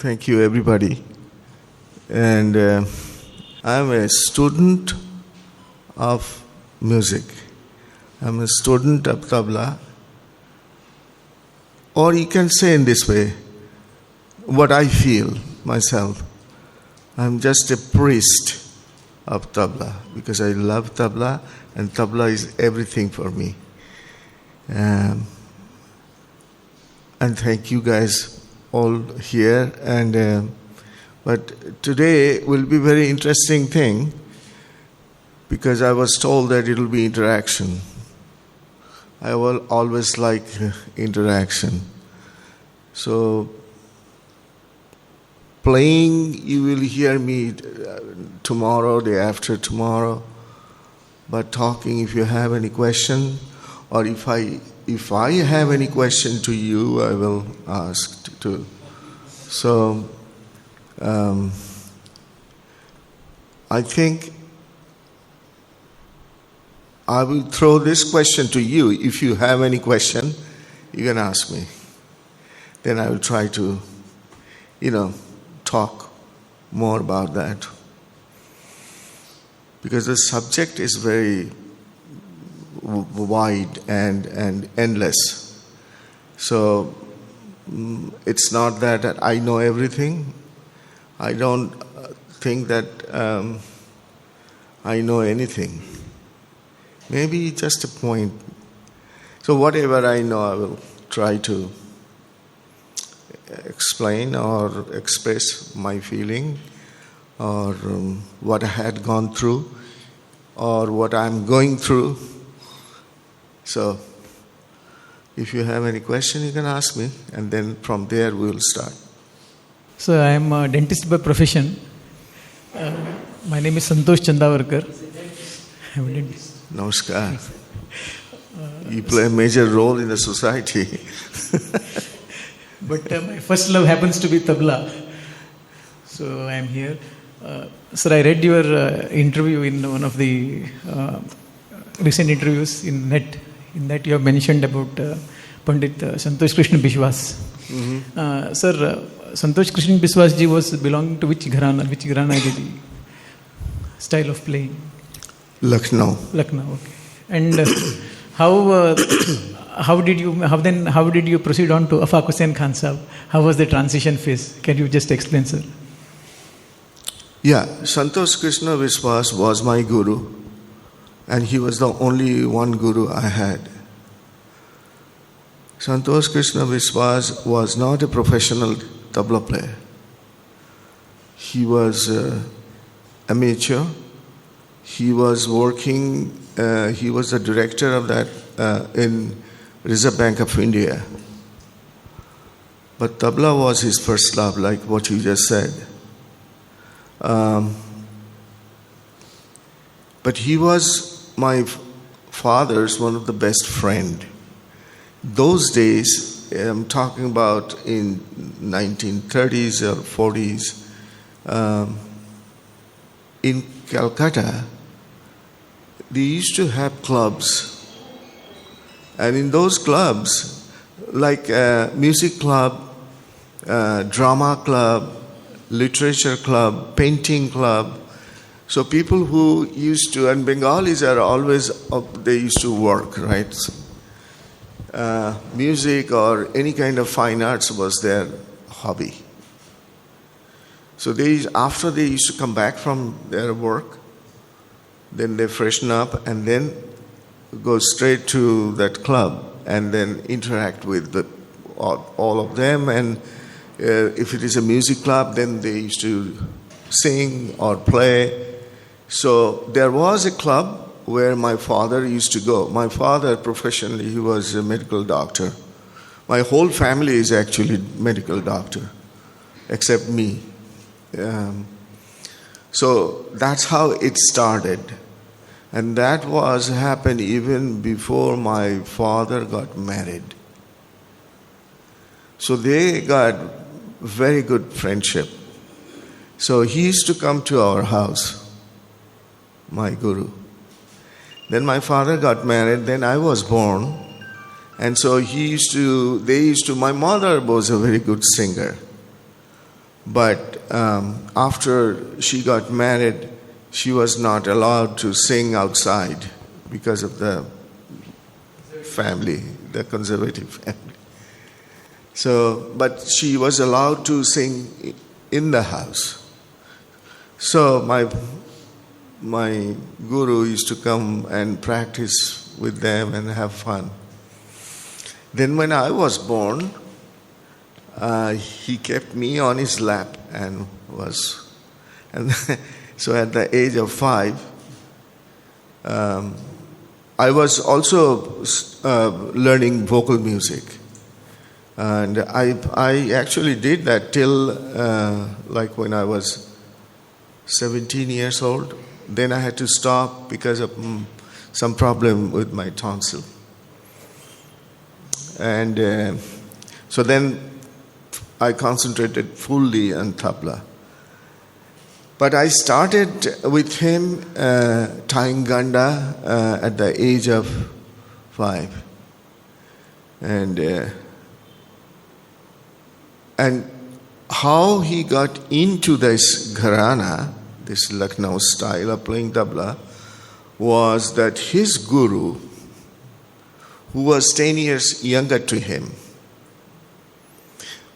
Thank you, everybody. And I'm a student of music. I'm a student of tabla. Or you can say in this way, what I feel myself. I'm just a priest of tabla because I love tabla and tabla is everything for me. And thank you guys all here. But today will be a very interesting thing because I was told that it will be interaction. I will always like interaction. So playing, you will hear me tomorrow, day after tomorrow. But talking, if you have any question, or if I have any question to you, I will ask too. So I think I will throw this question to you. If you have any question, you can ask me. Then I will try to, talk more about that. Because the subject is very wide and endless. So it's not that I know everything. I don't think that I know anything. Maybe just a point. So whatever I know, I will try to explain or express my feeling or what I had gone through or what I'm going through. So if you have any question, you can ask me, and then from there we will start. So I am a dentist by profession. My name is Santosh Chandavarkar. I'm a dentist. Namaskar. You play a major role in the society. But my first love happens to be tabla. So I am here. Sir, I read your interview in one of the recent interviews in net. In that you have mentioned about Pandit Santosh Krishna Biswas. Mm-hmm. Sir, Santosh Krishna Biswas ji was belonging to which gharana? Which gharana is the style of playing? Lucknow. Lucknow, okay. And how did you proceed on to Afaq Hussain Khan Sahab? How was the transition phase? Can you just explain, sir? Yeah, Santosh Krishna Biswas was my guru, and he was the only one guru I had. Santosh Krishna Biswas was not a professional tabla player. He was amateur. He was working, he was the director of that in Reserve Bank of India. But tabla was his first love, like what you just said. But he was my father's one of the best friend. Those days, I'm talking about in 1930s or 40s, in Calcutta, they used to have clubs. And in those clubs, like music club, drama club, literature club, painting club. So people who used to, and Bengalis are always, they used to work, right? Music or any kind of fine arts was their hobby. So after they used to come back from their work, then they freshen up and then go straight to that club and then interact with all of them. And if it is a music club, then they used to sing or play. So there was a club where my father used to go. My father, professionally, he was a medical doctor. My whole family is actually medical doctor, except me. So that's how it started. And that happened even before my father got married. So they got very good friendship. So he used to come to our house, my guru. Then my father got married, then I was born. And so my mother was a very good singer. But after she got married, she was not allowed to sing outside because of the family, the conservative family. So, but she was allowed to sing in the house. So my guru used to come and practice with them and have fun. Then when I was born, he kept me on his lap and so at the age of 5, I was also learning vocal music. And I actually did that till like when I was 17 years old. Then I had to stop because of some problem with my tonsil. And so then I concentrated fully on tabla. But I started with him tying ganda at the age of 5. And how he got into this gharana, this Lucknow style of playing tabla, was that his guru, who was 10 years younger to him,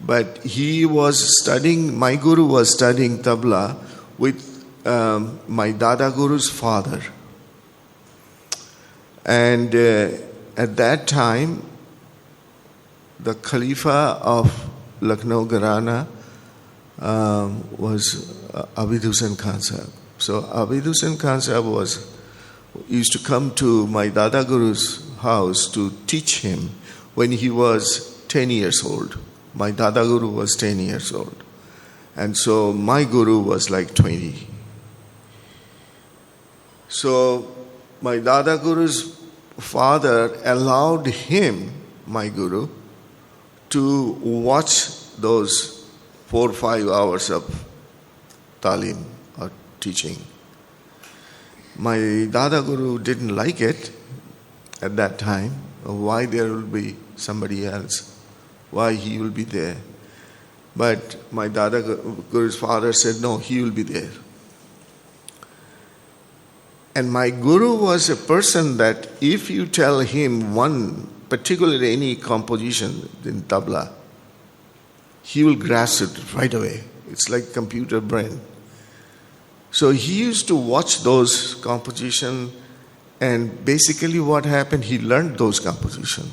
but my guru was studying tabla with my Dada Guru's father. And at that time, the Khalifa of Lucknow Gharana was Abid Hussain Khan Sahab. So Abid Hussain Khan Sahab used to come to my Dada Guru's house to teach him when he was 10 years old. My Dada Guru was 10 years old. And so my Guru was like 20. So my Dada Guru's father allowed him, my Guru, to watch those 4 or 5 hours of talim or teaching. My Dada Guru didn't like it at that time. Why there will be somebody else? Why he will be there? But my Dada Guru's father said, no, he will be there. And my Guru was a person that if you tell him one, particularly any composition in tabla, he will grasp it right away. It's like computer brain. So he used to watch those compositions, and basically what happened, he learned those compositions.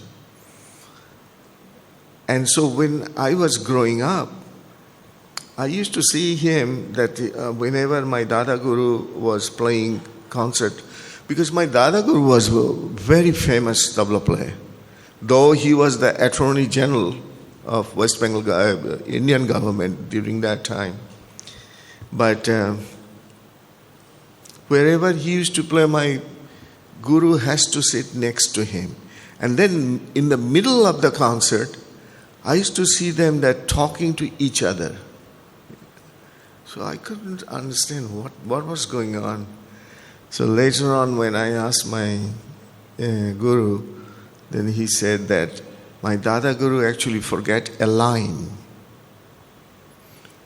And so when I was growing up, I used to see him that whenever my Dada Guru was playing concert, because my Dada Guru was a very famous tabla player, though he was the Attorney General of West Bengal Indian government during that time. But wherever he used to play, my Guru has to sit next to him. And then in the middle of the concert, I used to see them that talking to each other. So I couldn't understand what was going on. So later on when I asked my Guru, then he said that my Dada Guru actually forgot a line.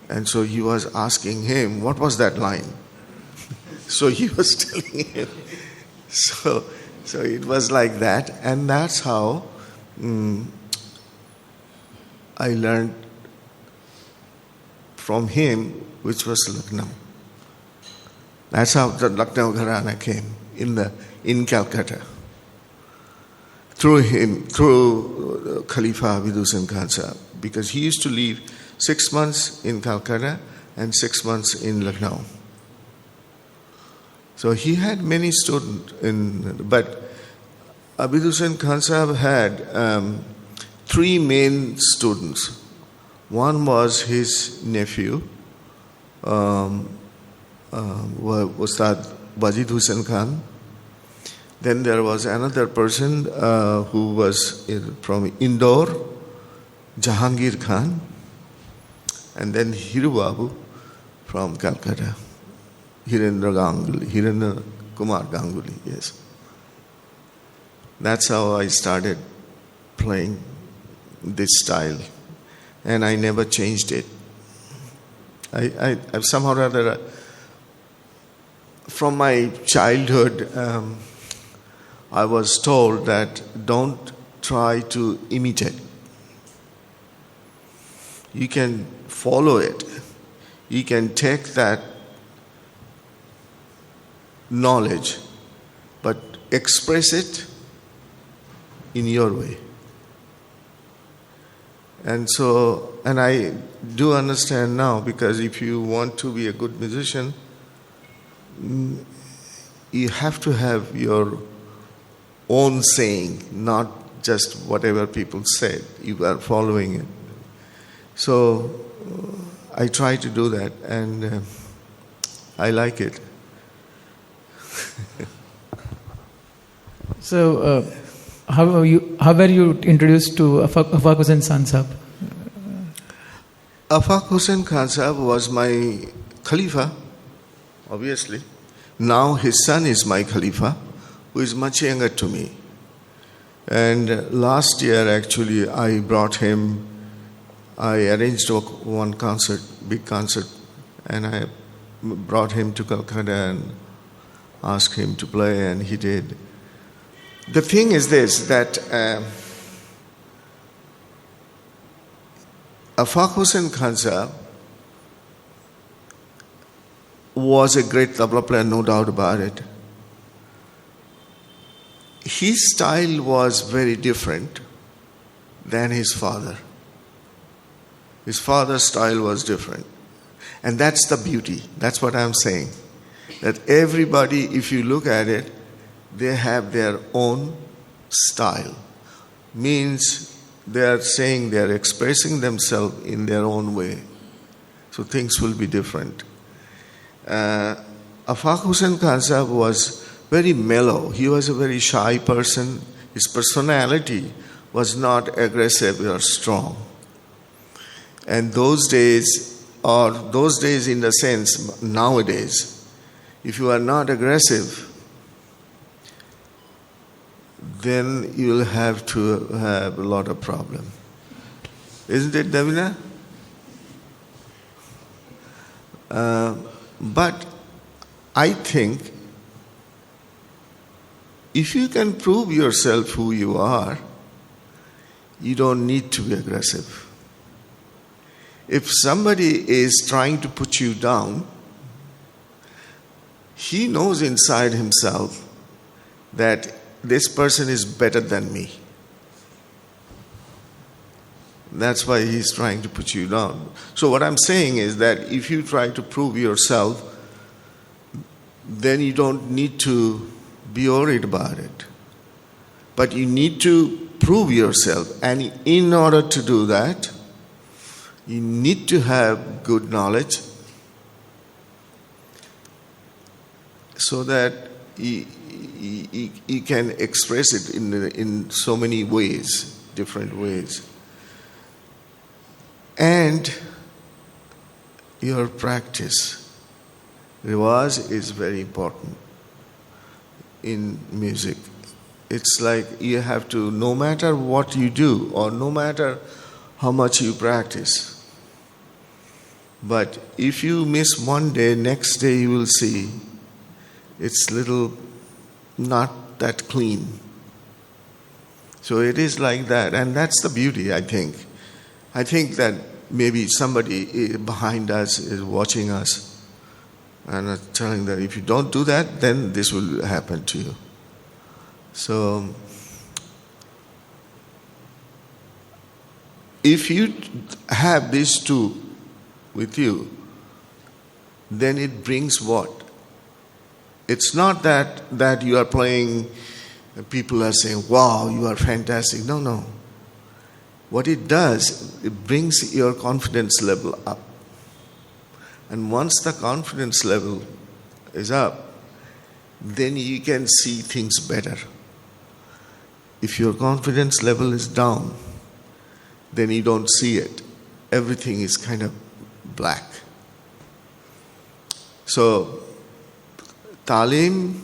And so he was asking him, what was that line? So he was telling him. So it was like that. And that's how I learned from him, which was Lucknow. That's how the Lucknow Gharana came in Calcutta. Through him, through Khalifa Abid Hussain Khan Sahab, because he used to live 6 months in Calcutta and 6 months in Lucknow. So he had many students, but Abid Hussain Khan Sahab had 3 main students. One was his nephew, Ustad Wajid Hussain Khan. Then there was another person who was from Indore, Jahangir Khan, and then Hiru Babu from Calcutta, Hirendra Kumar Ganguly, yes. That's how I started playing this style, and I never changed it. I somehow or other, from my childhood, I was told that don't try to imitate. You can follow it. You can take that knowledge, but express it in your way. And I do understand now, because if you want to be a good musician, you have to have your own saying, not just whatever people said. You are following it. So I try to do that, and I like it. So, how were you introduced to Afaq Hussain Khan Sahab? Afaq Hussain Khan Sahab was my Khalifa, obviously. Now his son is my Khalifa, who is much younger to me. And last year, actually, I arranged one concert, big concert, and I brought him to Calcutta and asked him to play, and he did. The thing is this, that Afaq Hussain Khan Sahab was a great tabla player, no doubt about it. His style was very different than his father. His father's style was different. And that's the beauty. That's what I'm saying. That everybody, if you look at it, they have their own style. Means they are saying, they are expressing themselves in their own way. So things will be different. Afaq Hussain Khan Sahab was very mellow. He was a very shy person. His personality was not aggressive or strong. And those days in the sense, nowadays, if you are not aggressive, then you'll have to have a lot of problem. Isn't it, Davina? But I think if you can prove yourself who you are, you don't need to be aggressive. If somebody is trying to put you down, he knows inside himself that this person is better than me. That's why he's trying to put you down. So what I'm saying is that if you try to prove yourself, then you don't need to be worried about it. But you need to prove yourself. And in order to do that, you need to have good knowledge so that you can express it in so many ways, different ways. And your practice. Riwaz is very important in music. It's like you have to, no matter what you do or no matter how much you practice, but if you miss one day, next day you will see it's little not that clean. So it is like that, and that's the beauty, I think. I think that maybe somebody behind us is watching us and telling that if you don't do that, then this will happen to you. So if you have these two with you, then it brings what? It's not that you are playing, people are saying, wow, you are fantastic. No. What it does, it brings your confidence level up. And once the confidence level is up, then you can see things better. If your confidence level is down, then you don't see it. Everything is kind of black. So, Talim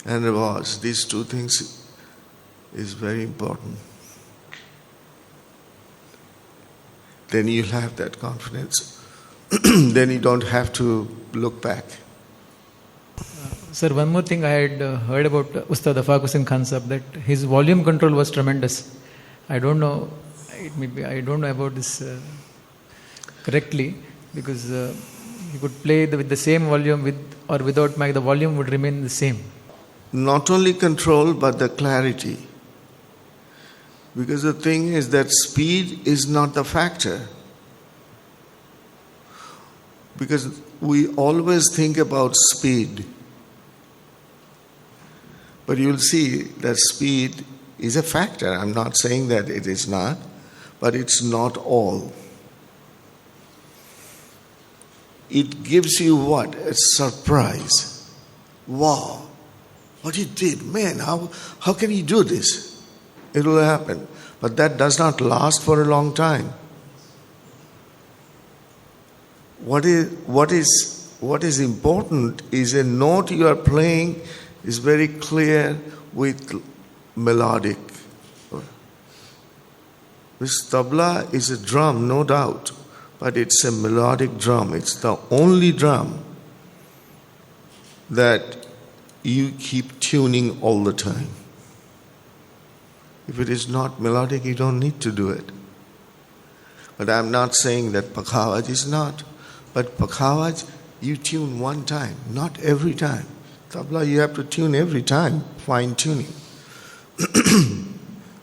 and Riwaz, these two things is very important. Then you'll have that confidence. then you don't have to look back. Sir, one more thing I had heard about Ustad Afaq Hussain Khan Sahab, that his volume control was tremendous. I don't know, I don't know about this correctly, because he could play with the same volume with or without mic, the volume would remain the same. Not only control, but the clarity. Because the thing is that speed is not the factor. Because we always think about speed. But you'll see that speed is a factor. I'm not saying that it is not, but it's not all. It gives you what? A surprise. Wow, what he did. Man, how can he do this? It will happen. But that does not last for a long time. What is important is a note you are playing is very clear with melodic. This tabla is a drum, no doubt, but it's a melodic drum. It's the only drum that you keep tuning all the time. If it is not melodic, you don't need to do it. But I'm not saying that Pakhawaj is not. But Pakhawaj, you tune one time, not every time. Tabla, you have to tune every time, fine tuning.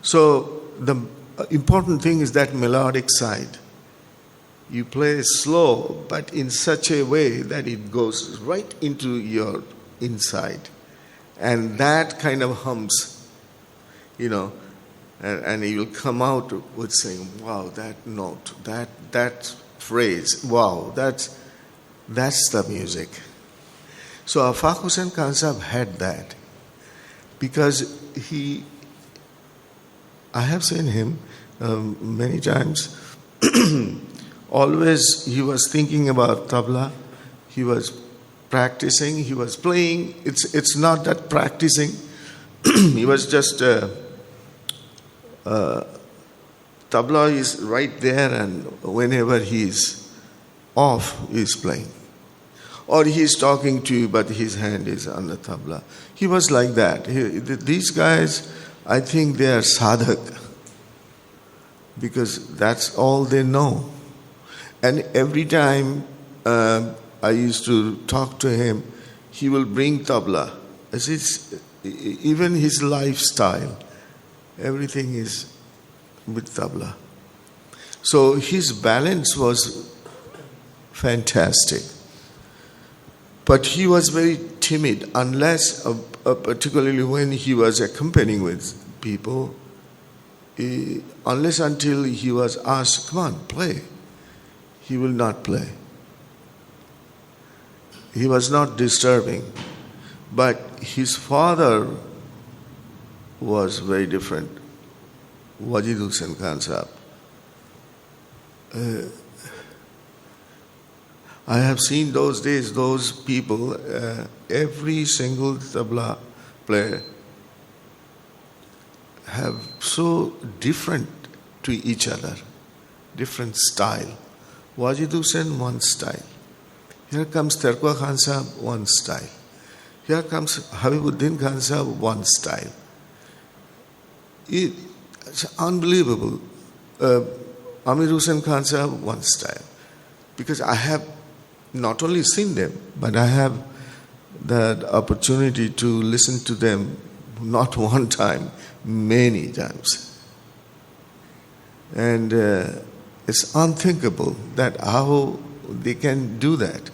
So the important thing is that melodic side. You play slow, but in such a way that it goes right into your inside. And that kind of hums, and you'll come out with saying, wow, that note, that phrase, wow, that's the music. So Afaq Hussain Khan Sahab had that, because I have seen him many times. Always he was thinking about tabla, he was practicing, he was playing. It's not that practicing, he was just tabla is right there, and whenever he's off, he's playing. Or he's talking to you, but his hand is on the tabla. He was like that. These guys, I think they are sadhak, because that's all they know. And every time I used to talk to him, he will bring tabla. Even his lifestyle, everything is with tabla. So his balance was fantastic. But he was very timid, unless, particularly when he was accompanying with people, unless until he was asked, come on, play, he will not play. He was not disturbing. But his father was very different, Wajid Hussain Khan Sahab. I have seen those days, those people, every single tabla player have so different to each other, different style. Wajid Hussain, one style. Here comes Terkwa Khan Sahab, one style. Here comes Habibuddin Khan Sahab, one style. It's unbelievable. Amir Hussain Khan Sahab, one style. Because I have not only seen them, but I have that opportunity to listen to them not one time, many times. And it's unthinkable that how they can do that.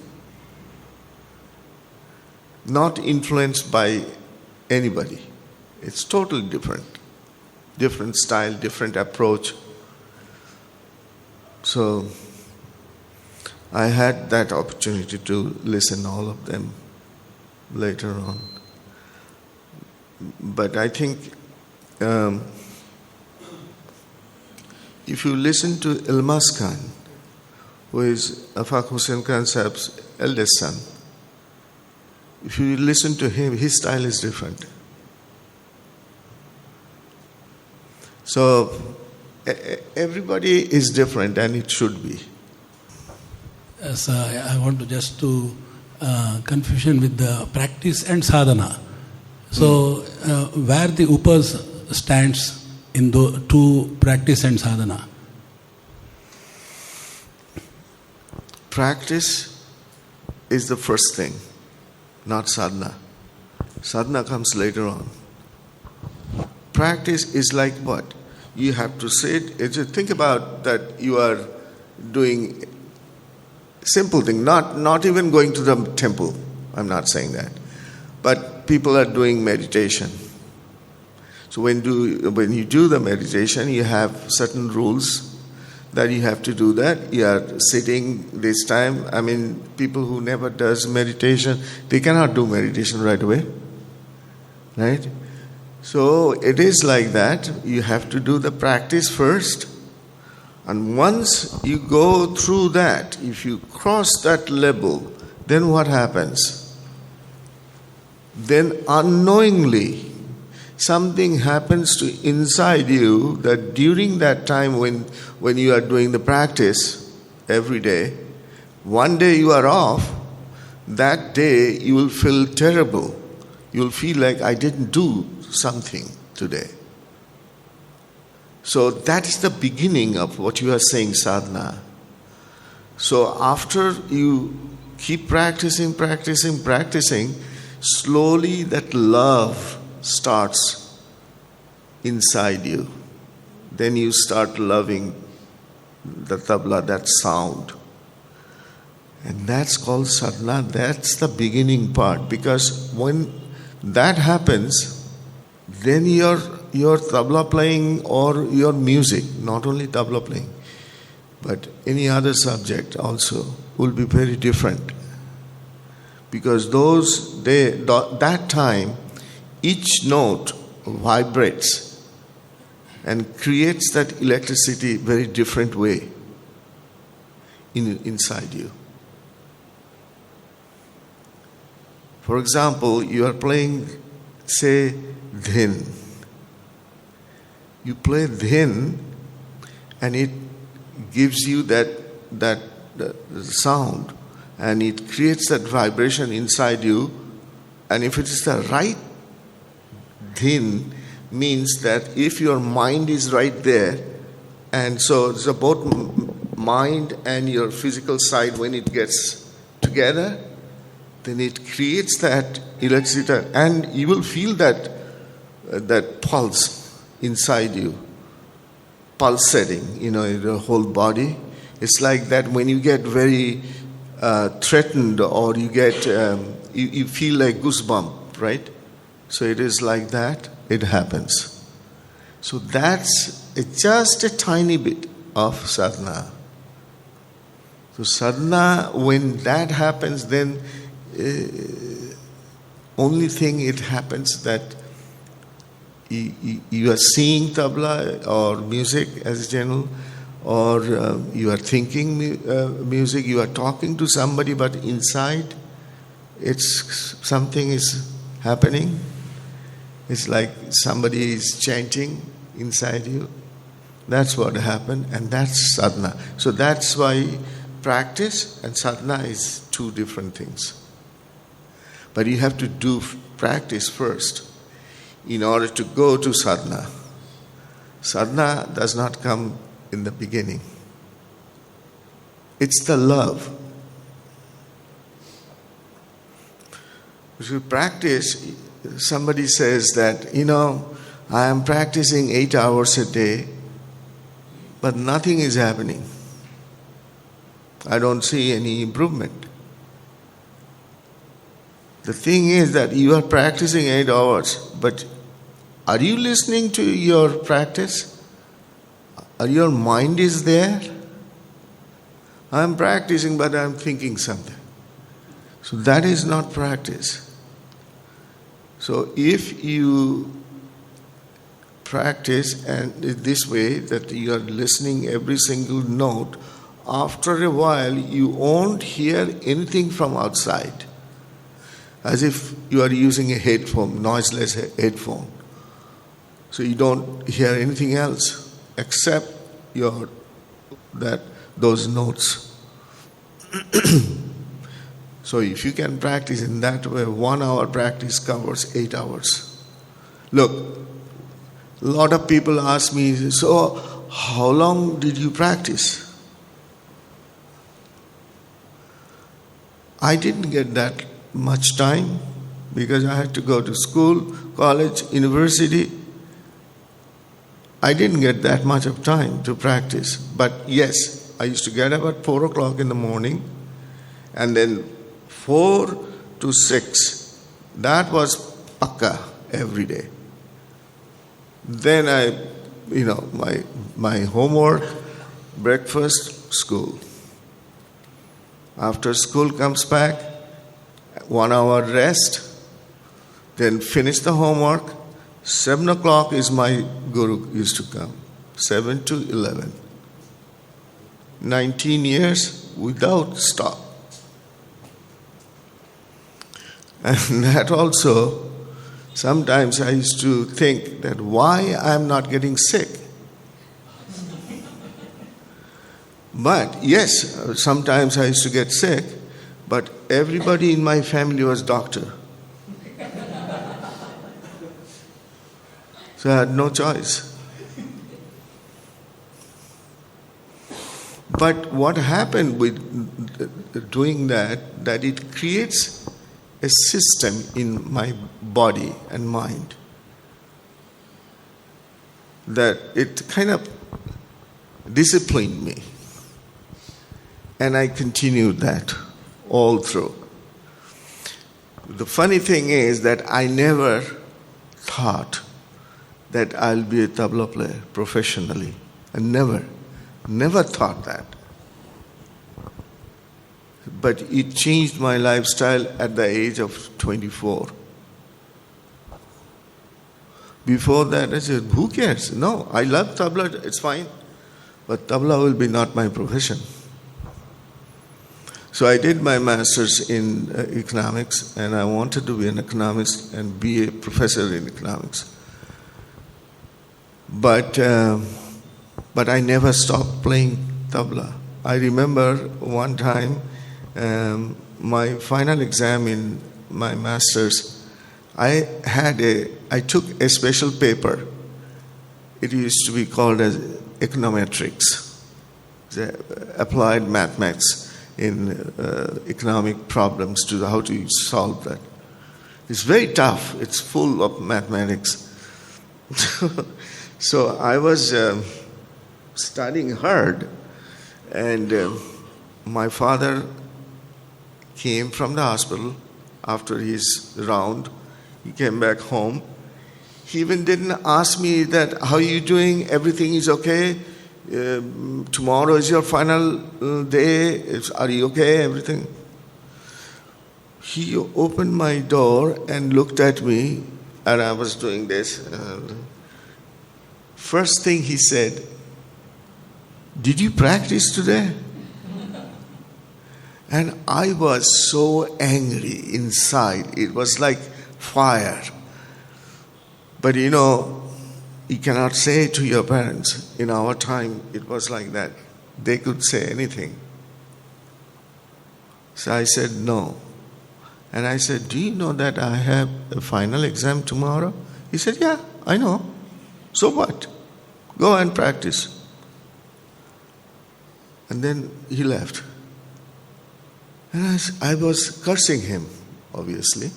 Not influenced by anybody. It's totally different. Different style, different approach. So I had that opportunity to listen all of them later on. But I think if you listen to Ilmas Khan, who is Afaq Hussain Khan Sahab's eldest son, if you listen to him, his style is different. So everybody is different, and it should be. Yes, I want to just to confusion with the practice and sadhana. So, where the upas stands in the two practice and sadhana? Practice is the first thing, not sadhana. Sadhana comes later on. Practice is like what? You have to sit. Think about that you are doing simple thing, not even going to the temple. I'm not saying that. But people are doing meditation. So when you do the meditation, you have certain rules that you have to do that. You are sitting this time. I mean, people who never does meditation, they cannot do meditation right away. Right? So it is like that. You have to do the practice first. And once you go through that, if you cross that level, then what happens? Then unknowingly, something happens to inside you that during that time when you are doing the practice every day, one day you are off, that day you will feel terrible. You will feel like I didn't do something today. So that is the beginning of what you are saying, sadhana. So after you keep practicing, slowly that love starts inside you. Then you start loving the tabla, that sound. And that's called sadhana. That's the beginning part. Because when that happens, then your tabla playing or your music, not only tabla playing, but any other subject also will be very different. Because that time, each note vibrates and creates that electricity very different way inside you. For example, you are playing, say, dhin. You play dhin, and it gives you that sound, and it creates that vibration inside you. And if it is the right dhin, means that if your mind is right there, and so it's both mind and your physical side, when it gets together, then it creates that electricity, and you will feel that pulse inside you, pulsating, the whole body. It's like that when you get very threatened, or you get you feel like goosebump, right? So it is like that. It happens. So that's just a tiny bit of sadhana. So sadhana, when that happens, then only thing it happens that you are seeing tabla or music as general, or you are thinking music, you are talking to somebody, but inside something is happening. It's like somebody is chanting inside you. That's what happened, and that's sadhana. So that's why practice and sadhana is two different things. But you have to do practice first in order to go to sadhana. Sadhana does not come in the beginning. It's the love. If you practice, somebody says that, I am practicing 8 hours a day, but nothing is happening. I don't see any improvement. The thing is that you are practicing 8 hours, but are you listening to your practice? Are your mind is there? I am practicing, but I am thinking something. So that is not practice. So if you practice and this way, that you are listening every single note, after a while you won't hear anything from outside. As if you are using a headphone, noiseless headphone. So you don't hear anything else except those notes. So if you can practice in that way, 1 hour practice covers 8 hours. Look, a lot of people ask me, so how long did you practice? I didn't get that much time because I had to go to school, college, university. I didn't get that much of time to practice. But yes, I used to get up at 4 o'clock in the morning, and then 4 to 6. That was pakka every day. Then my homework, breakfast, school. After school comes back, 1 hour rest, then finish the homework. 7 o'clock is my guru used to come. 7 to 11. 19 years without stop. And that also, sometimes I used to think that why I'm not getting sick. But yes, sometimes I used to get sick, but everybody in my family was doctor. So I had no choice. But what happened with doing that it creates a system in my body and mind that it kind of disciplined me. And I continued that all through. The funny thing is that I never thought that I'll be a tabla player professionally. I never thought that. But it changed my lifestyle at the age of 24. Before that, I said, who cares? No, I love tabla, it's fine. But tabla will be not my profession. So I did my master's in economics, and I wanted to be an economist and be a professor in economics. But I never stopped playing tabla. I remember one time, my final exam in my master's, I took a special paper. It used to be called as econometrics, applied mathematics in economic problems to how to solve that. It's very tough. It's full of mathematics. So I was studying hard, and my father came from the hospital after his round. He came back home. He even didn't ask me that, how are you doing? Everything is okay? Tomorrow is your final day. Are you okay? Everything. He opened my door and looked at me, and I was doing this. First thing he said, did you practice today? And I was so angry inside. It was like fire. But you cannot say to your parents. In our time, it was like that. They could say anything. So I said, no. And I said, do you know that I have a final exam tomorrow? He said, yeah, I know. So what? Go and practice. And then he left. And I was cursing him, obviously.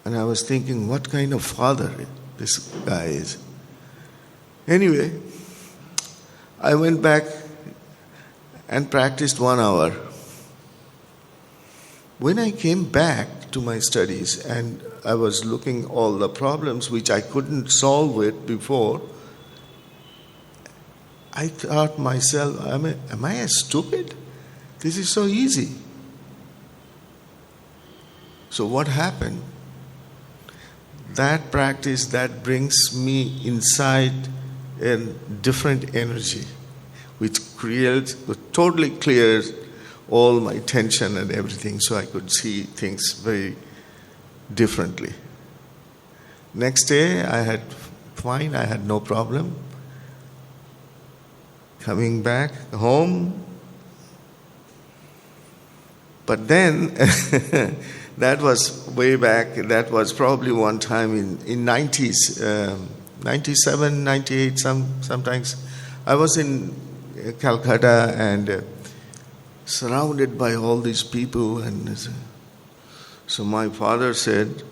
And I was thinking, what kind of father this guy is. Anyway, I went back and practiced 1 hour. When I came back to my studies and I was looking all the problems which I couldn't solve it before, I thought myself, am I stupid? This is so easy. So what happened? That practice, that brings me inside a different energy, which totally clears all my tension and everything, so I could see things very differently. Next day, I had no problem. Coming back home, But then, that was way back, that was probably one time in 90s, 97, 98, sometimes. I was in Calcutta and surrounded by all these people. And so my father said,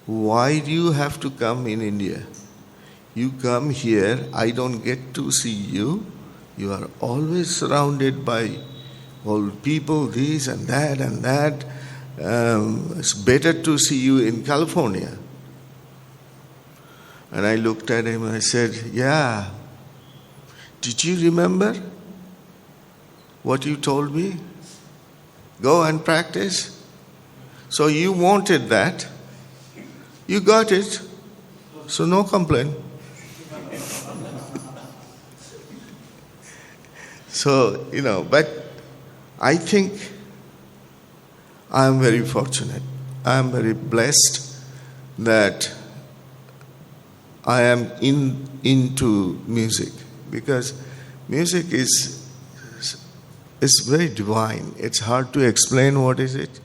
why do you have to come in India? You come here, I don't get to see you. You are always surrounded by old people, this and that and that. It's better to see you in California. And I looked at him and I said, yeah, did you remember what you told me? Go and practice. So you wanted that. You got it. So no complaint. So, but I think I am very fortunate. I am very blessed that I am into music, because music is very divine. It's hard to explain what is it.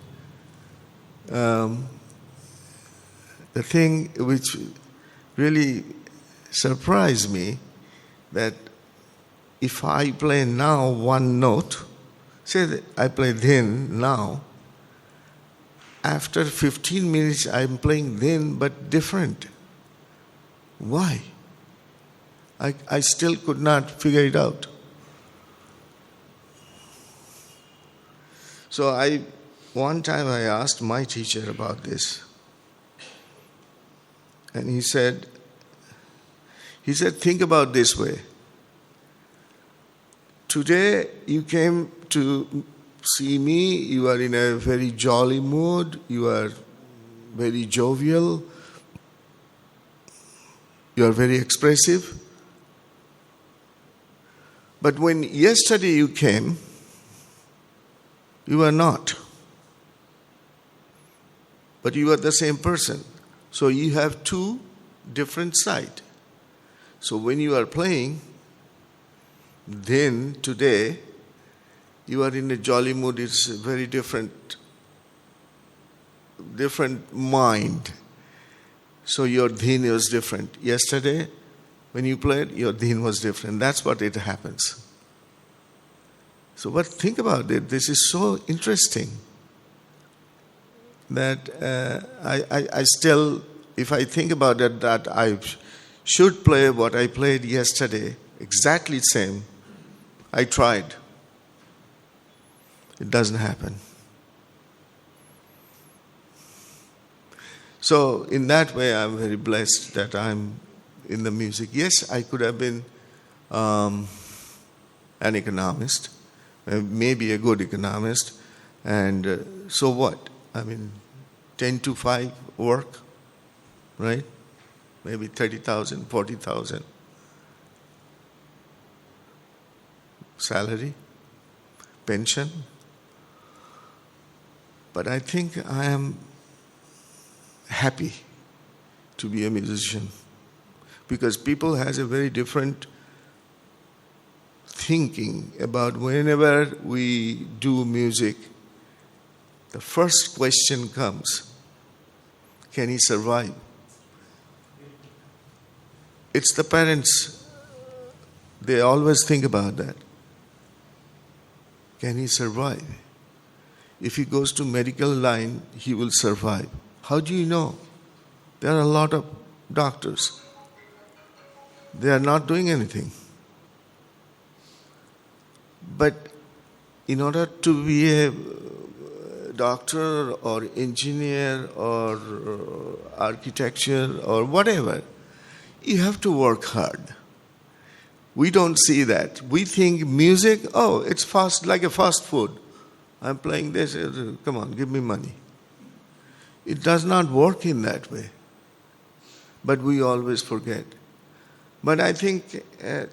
The thing which really surprised me, that if I play now one note, say that I play then now, after 15 minutes I'm playing then but different. Why? I still could not figure it out. So one time I asked my teacher about this. And he said, think about this way. Today you came to see me, you are in a very jolly mood, you are very jovial, you are very expressive. But when yesterday you came, you were not. But you are the same person. So you have two different sides. So when you are playing, then today you are in a jolly mood, it's a very different mind. So your dhin was different. Yesterday, when you played, your dhin was different. That's what it happens. So but think about it. This is so interesting that I still, if I think about it, that I should play what I played yesterday, exactly the same. I tried. It doesn't happen. So in that way, I'm very blessed that I'm in the music. Yes, I could have been an economist, maybe a good economist, and so what? 10 to 5 work, right? Maybe 30,000, 40,000 salary, pension. But I think I am happy to be a musician, because people has a very different thinking about whenever we do music. The first question comes, can he survive? It's the parents, they always think about that. Can he survive? If he goes to medical line, he will survive. How do you know? There are a lot of doctors. They are not doing anything. But in order to be a doctor or engineer or architecture or whatever, you have to work hard. We don't see that. We think music, it's fast, like a fast food. I'm playing this, come on, give me money. It does not work in that way. But we always forget. But I think the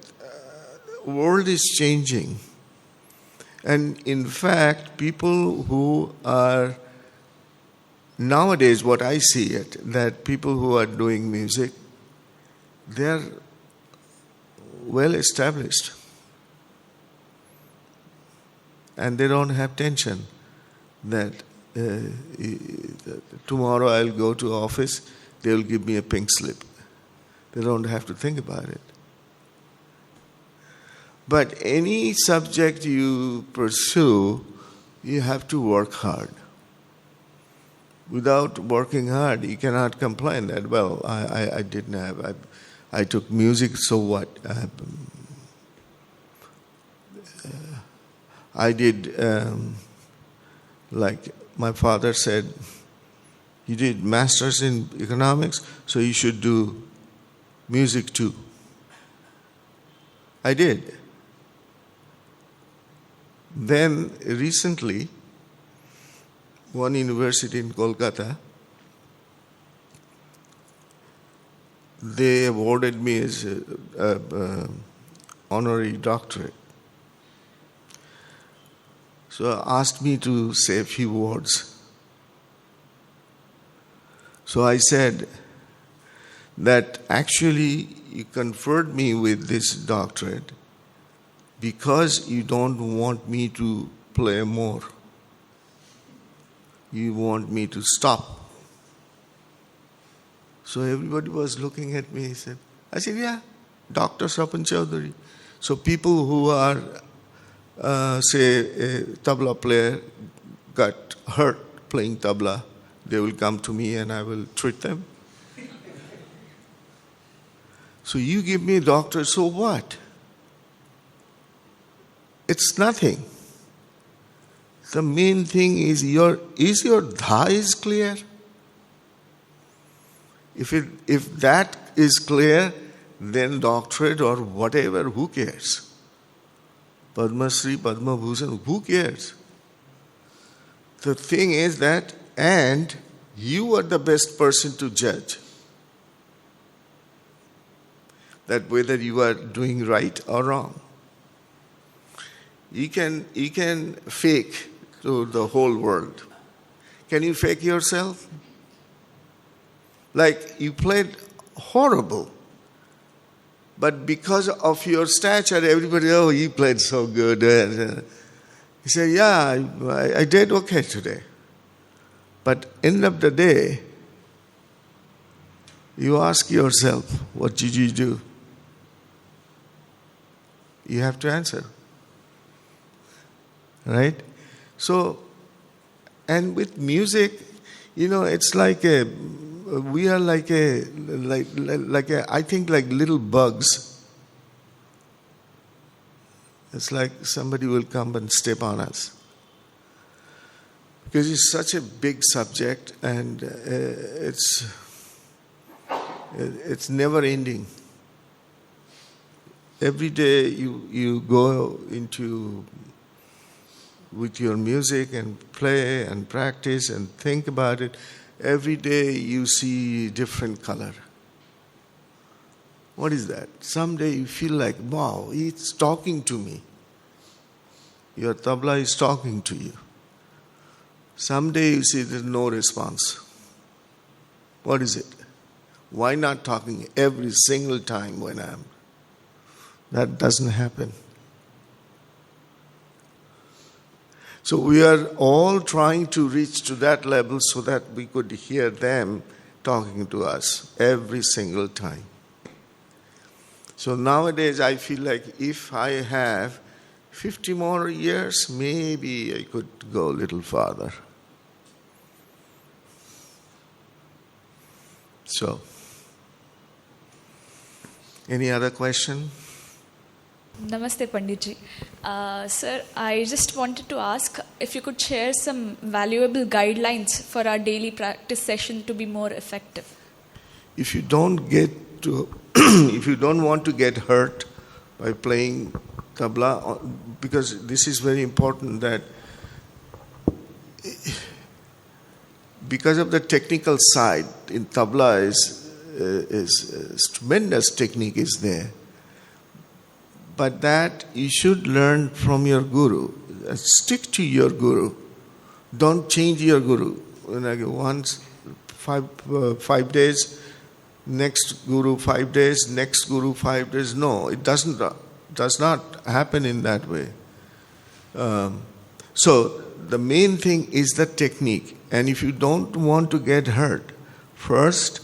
world is changing. And in fact, people who are, nowadays what I see it, that people who are doing music, they're well established. And they don't have tension that tomorrow I'll go to office, they'll give me a pink slip. They don't have to think about it. But any subject you pursue, you have to work hard. Without working hard, you cannot complain that, well, I didn't have, I took music, so what? I did, like my father said, you did masters in economics, so you should do music too. I did. Then recently, one university in Kolkata, they awarded me as an honorary doctorate. So asked me to say a few words. So I said that actually you conferred me with this doctorate because you don't want me to play more. You want me to stop. So everybody was looking at me. I said, yeah, Dr. Swapan Chaudhuri. So people who are, say, a tabla player got hurt playing tabla, they will come to me and I will treat them. So you give me a doctorate, so what? It's nothing. The main thing is your dha is clear? If that is clear, then doctorate or whatever, who cares? Padma Shri, Padma Bhushan, who cares? The thing is that, and you are the best person to judge that whether you are doing right or wrong. You can fake to the whole world. Can you fake yourself? Like you played horrible, but because of your stature, everybody, oh, he played so good. You say, yeah, I did okay today. But end of the day, you ask yourself, what did you do? You have to answer. Right? So, and with music, it's like we are like I think like little bugs. It's like somebody will come and step on us. Because it's such a big subject and it's never ending. Every day you go into with your music and play and practice and think about it. Every day you see different color. What is that? Someday you feel like, wow, it's talking to me. Your tabla is talking to you. Someday you see there's no response. What is it? Why not talking every single time when I'm? That doesn't happen. So we are all trying to reach to that level so that we could hear them talking to us every single time. So nowadays I feel like if I have 50 more years, maybe I could go a little farther. So, any other question? Namaste, Panditji. Sir, I just wanted to ask if you could share some valuable guidelines for our daily practice session to be more effective. If you don't get to, if you don't want to get hurt by playing tabla, because this is very important that because of the technical side in tabla is tremendous technique is there. But that you should learn from your guru. Stick to your guru. Don't change your guru. Once 5 days, next guru 5 days, next guru 5 days. No, it does not happen in that way. So the main thing is the technique. And if you don't want to get hurt, first,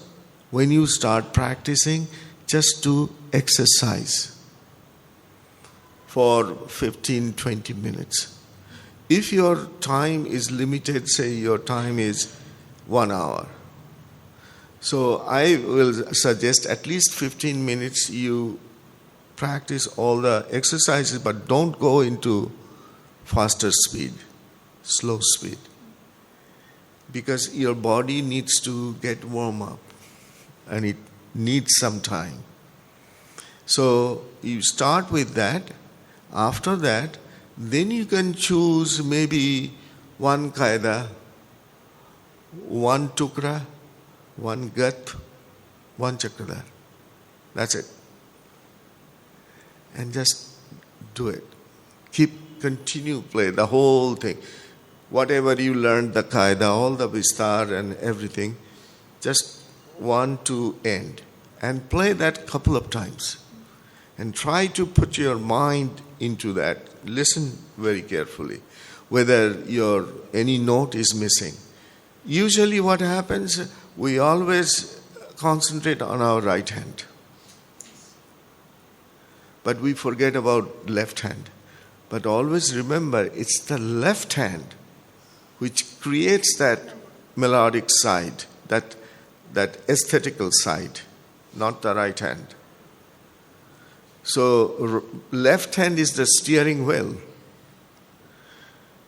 when you start practicing, just do exercise for 15-20 minutes. If your time is limited, say your time is 1 hour, so I will suggest at least 15 minutes you practice all the exercises, but don't go into faster speed, slow speed, because your body needs to get warm up and it needs some time. So you start with that. After that, then you can choose maybe one qaida, one tukra, one gat, one chakradhar. That's it. And just do it. Continue play the whole thing. Whatever you learned, the qaida, all the vistar and everything, just want to end. And play that couple of times. And try to put your mind into that. Listen very carefully. Whether any note is missing. Usually what happens, we always concentrate on our right hand. But we forget about left hand. But always remember, it's the left hand which creates that melodic side, that aesthetical side, not the right hand. So left hand is the steering wheel.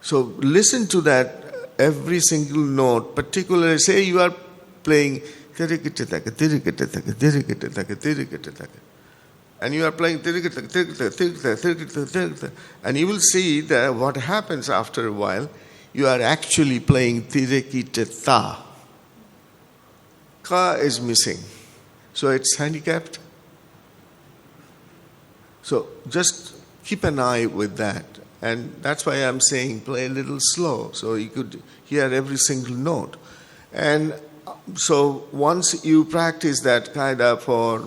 So listen to that every single note, particularly say you are playing and you are playing and you will see that what happens after a while, you are actually playing tirikitata. Ka is missing. So it's handicapped. So just keep an eye with that. And that's why I'm saying play a little slow so you could hear every single note. And so once you practice that qaida for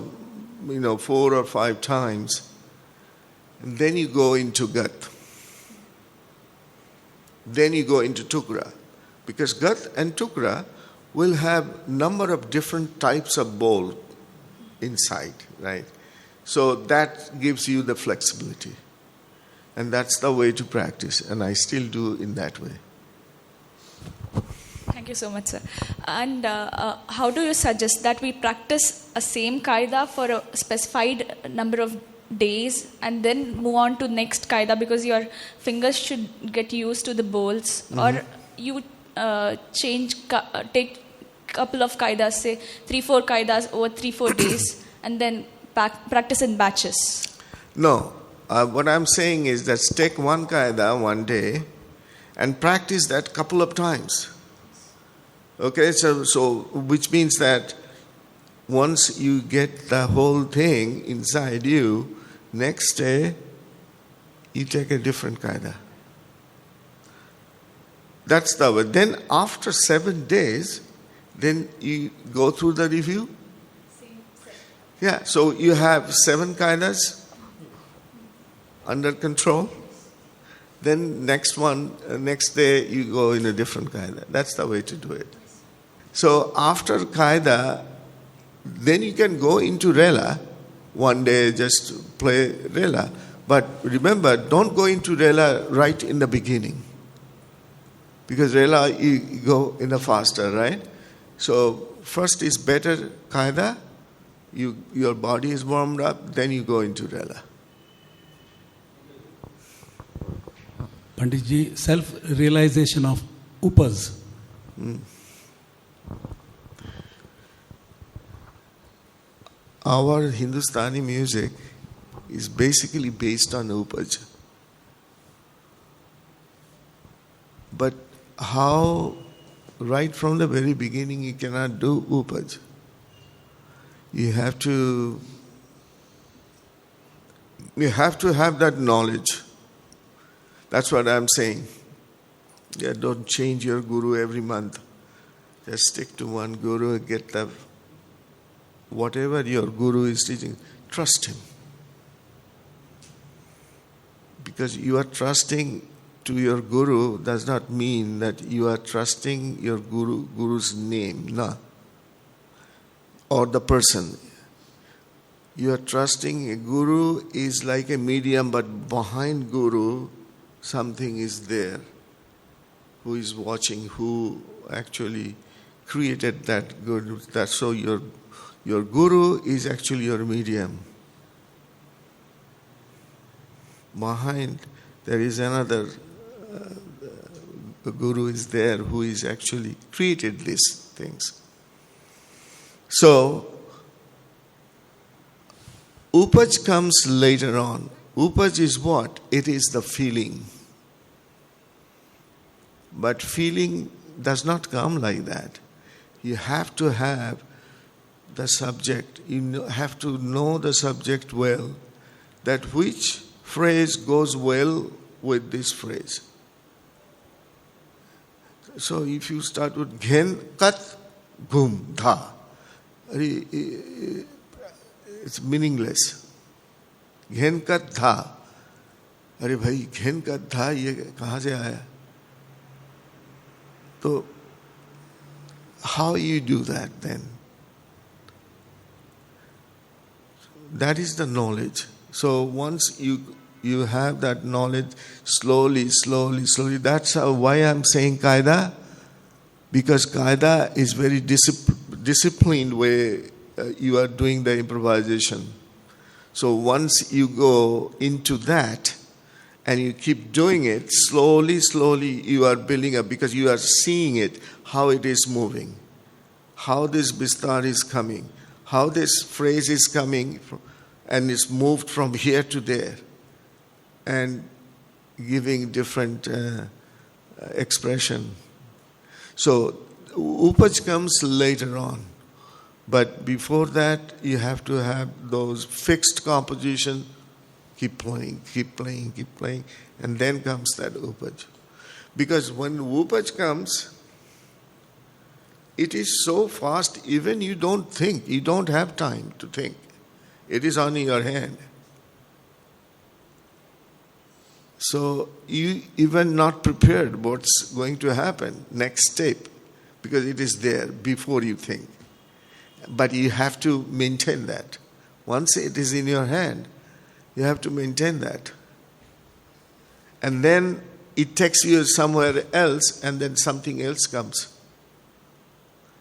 4 or 5 times, and then you go into gat. Then you go into tukra. Because gat and tukra will have number of different types of bowl inside, right? So that gives you the flexibility. And that's the way to practice. And I still do in that way. Thank you so much, sir. And how do you suggest that we practice a same qaida for a specified number of days and then move on to next qaida, because your fingers should get used to the bowls? Mm-hmm. Or you take couple of qaidas, say 3-4 qaidas over 3-4 days and then practice in batches? No. What I'm saying is that take one qaida one day and practice that couple of times. Okay, so which means that once you get the whole thing inside you, next day you take a different qaida. That's the way. Then after 7 days, then you go through the review. Yeah, so you have 7 qaidas under control. Then next day you go in a different qaida. That's the way to do it. So after qaida, then you can go into rela. One day just play rela. But remember, don't go into rela right in the beginning. Because rela, you go in the faster, right? So first is better qaida. Your body is warmed up, then you go into rela. Panditji, self-realization of upas. Our Hindustani music is basically based on upaj. But how, right from the very beginning, you cannot do upaj? You have to have that knowledge. That's what I'm saying. Yeah, don't change your guru every month. Just stick to one guru, get the whatever your guru is teaching, trust him. Because you are trusting to your guru does not mean that you are trusting your guru's name, no, or the person. You are trusting a guru is like a medium, but behind guru something is there who is watching, who actually created that guru. So your guru is actually your medium. Behind there is another the guru is there who is actually created these things. So upaj comes later on. Upaj is what? It is the feeling. But feeling does not come like that. You have to have the subject. You have to know the subject well. That which phrase goes well with this phrase. So if you start with ghen, kat, ghum, dha, it's meaningless. Ghen, kat, dha. अरे भाई घेन का धा ये कहाँ से आया? So how you do that then? That is the knowledge. So once you have that knowledge, slowly, that's why I'm saying Qaida, because Qaida is very disciplined way you are doing the improvisation. So once you go into that and you keep doing it, slowly you are building up, because you are seeing it, how it is moving, how this bistar is coming, how this phrase is coming and is moved from here to there, and giving different expression. So upaj comes later on, but before that you have to have those fixed composition. Keep playing, and then comes that upaj. Because when upaj comes, it is so fast, even you don't think, you don't have time to think. It is on your hand. So you even not prepared what's going to happen, next step, because it is there before you think. But you have to maintain that. Once it is in your hand, you have to maintain that. And then it takes you somewhere else, and then something else comes.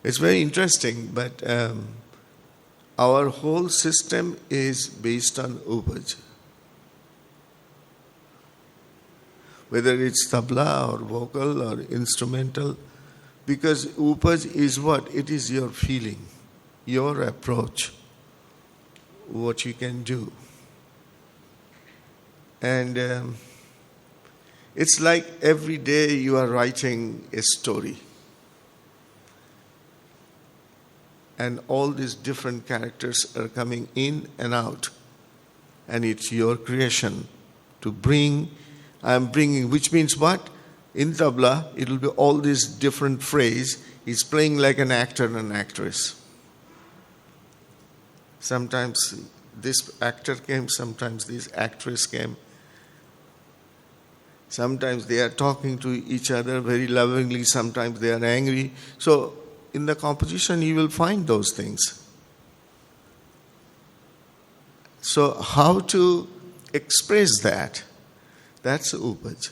It's very interesting, but our whole system is based on upaj. Whether it's tabla or vocal or instrumental, because upaj is what? It is your feeling, your approach, what you can do. And it's like every day you are writing a story. And all these different characters are coming in and out. And it's your creation to bring, I'm bringing, which means what? In tabla, it will be all these different phrases. He's playing like an actor and an actress. Sometimes this actor came, sometimes this actress came. Sometimes they are talking to each other very lovingly, sometimes they are angry. So in the composition you will find those things. So how to express that? That's upaj.